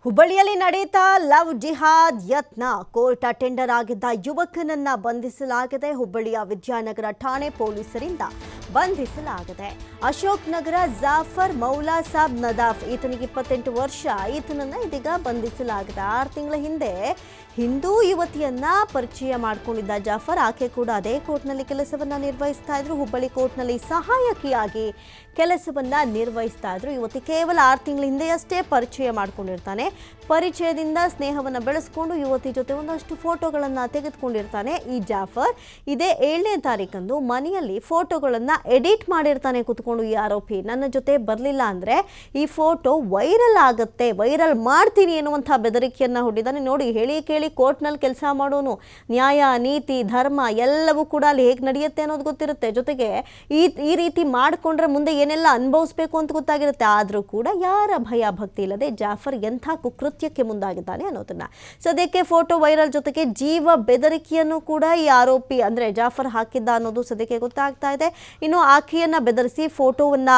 ಹುಬ್ಬಳ್ಳಿಯಲ್ಲಿ ನಡೆಯುತ್ತಾ ಲವ್ ಜಿಹಾದ್ ಯತ್ನ ಕೋರ್ಟ್ ಅಟೆಂಡರ್ ಆಗಿದ್ದ ಯುವಕನನ್ನ ಬಂಧಿಸಲಾಗಿದೆ. ಹುಬ್ಬಳ್ಳಿಯ ವಿದ್ಯಾನಗರ ಠಾಣೆ ಪೊಲೀಸರಿಂದ ಬಂಧಿಸಲಾಗಿದೆ. ಅಶೋಕ್ ನಗರ ಜಾಫರ್ ಮೌಲಾ ಸಾಬ್ ನದಾಫ್ ಈತನಿಗೆ 28 ವರ್ಷ. ಈತನನ್ನ ಇದೀಗ ಬಂಧಿಸಲಾಗಿದೆ. 6 ತಿಂಗಳ ಹಿಂದೆ ಹಿಂದೂ ಯುವತಿಯನ್ನ ಪರಿಚಯ ಮಾಡಿಕೊಂಡಿದ್ದ ಜಾಫರ್. ಆಕೆ ಕೂಡ ಅದೇ ಕೋರ್ಟ್ನಲ್ಲಿ ಕೆಲಸವನ್ನ ನಿರ್ವಹಿಸ್ತಾ ಇದ್ರು. ಹುಬ್ಬಳ್ಳಿ ಕೋರ್ಟ್ನಲ್ಲಿ ಸಹಾಯಕಿಯಾಗಿ ಕೆಲಸವನ್ನ ನಿರ್ವಹಿಸ್ತಾ ಇದ್ರು. ಯುವತಿ ಕೇವಲ 6 ತಿಂಗಳ ಹಿಂದೆಯಷ್ಟೇ ಪರಿಚಯ ಮಾಡಿಕೊಂಡಿರ್ತಾನೆ. ಪರಿಚಯದಿಂದ ಸ್ನೇಹವನ್ನು ಬೆಳೆಸ್ಕೊಂಡು ಯುವತಿ ಜೊತೆ ಒಂದಷ್ಟು ಫೋಟೋಗಳನ್ನು ತೆಗೆದುಕೊಂಡಿರ್ತಾನೆ ಈ ಜಾಫರ್. ಇದೇ 7ನೇ ತಾರೀಕಂದು ಮನೆಯಲ್ಲಿ ಫೋಟೋಗಳನ್ನು ಎಡಿಟ್ ಮಾಡಿರ್ತಾನೆ ಕೂತ್ಕೊಂಡು ಈ ಆರೋಪಿ. ನನ್ನ ಜೊತೆ ಬರಲಿಲ್ಲ ಅಂದರೆ ಈ ಫೋಟೋ ವೈರಲ್ ಆಗುತ್ತೆ, ವೈರಲ್ ಮಾಡ್ತೀನಿ ಎನ್ನುವಂಥ ಬೆದರಿಕೆಯನ್ನು ಹೊಡಿದ್ದಾನೆ. ನೋಡಿ, ಹೇಳಿ ಕೇಳಿ ಕೋರ್ಟ್ನಲ್ಲಿ ಕೆಲಸ ಮಾಡೋನು. ನ್ಯಾಯ, ನೀತಿ, ಧರ್ಮ ಎಲ್ಲವೂ ಕೂಡ ಅಲ್ಲಿ ಹೇಗೆ ನಡೆಯುತ್ತೆ ಅನ್ನೋದು ಗೊತ್ತಿರುತ್ತೆ. ಜೊತೆಗೆ ಈ ರೀತಿ ಮಾಡಿಕೊಂಡ್ರೆ ಮುಂದೆ ಏನೆಲ್ಲ ಅನುಭವಿಸ್ಬೇಕು ಅಂತ ಗೊತ್ತಾಗಿರುತ್ತೆ. ಆದರೂ ಕೂಡ ಯಾರ ಭಯ ಭಕ್ತಿ ಇಲ್ಲದೆ ಜಾಫರ್ ಎಂಥ ಕುಕೃತ್ಯಕ್ಕೆ ಮುಂದಾಗಿದ್ದಾನೆ ಅನ್ನೋದನ್ನ ಸದ್ಯಕ್ಕೆ ಫೋಟೋ ವೈರಲ್ ಜೊತೆಗೆ ಜೀವ ಬೆದರಿಕೆಯನ್ನು ಕೂಡ ಈ ಆರೋಪಿ ಅಂದರೆ ಜಾಫರ್ ಹಾಕಿದ್ದ ಅನ್ನೋದು ಸದ್ಯಕ್ಕೆ ಗೊತ್ತಾಗ್ತಾ ಇದೆ. ಇನ್ನು ಆಕೆಯನ್ನ ಬೆದರಿಸಿ ಫೋಟೋವನ್ನ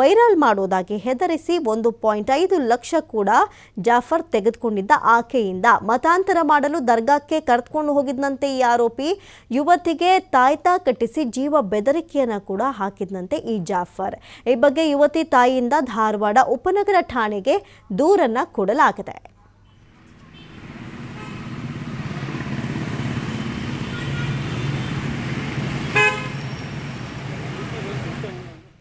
ವೈರಲ್ ಮಾಡೋದಾಗಿ ಹೆದರಿಸಿ 1.5 ಲಕ್ಷ ಕೂಡ ಜಾಫರ್ ತೆಗೆದುಕೊಂಡಿದ್ದ ಆಕೆಯಿಂದ. ಮತಾಂತರ ಮಾಡಲು ದರ್ಗಾಕ್ಕೆ ಕರೆದುಕೊಂಡು ಹೋಗಿದ್ದಂತೆ ಈ ಆರೋಪಿ. ಯುವತಿಗೆ ತಾಯ್ತಾ ಕಟ್ಟಿಸಿ ಜೀವ ಬೆದರಿಕೆಯನ್ನು ಕೂಡ ಹಾಕಿದ್ದಂತೆ ಈ ಜಾಫರ್. ಈ ಬಗ್ಗೆ ಯುವತಿ ತಾಯಿಯಿಂದ ಧಾರವಾಡ ಉಪನಗರ ಠಾಣೆಗೆ ದೂರನ್ನ ಕೊಡಲಾಗಿದೆ.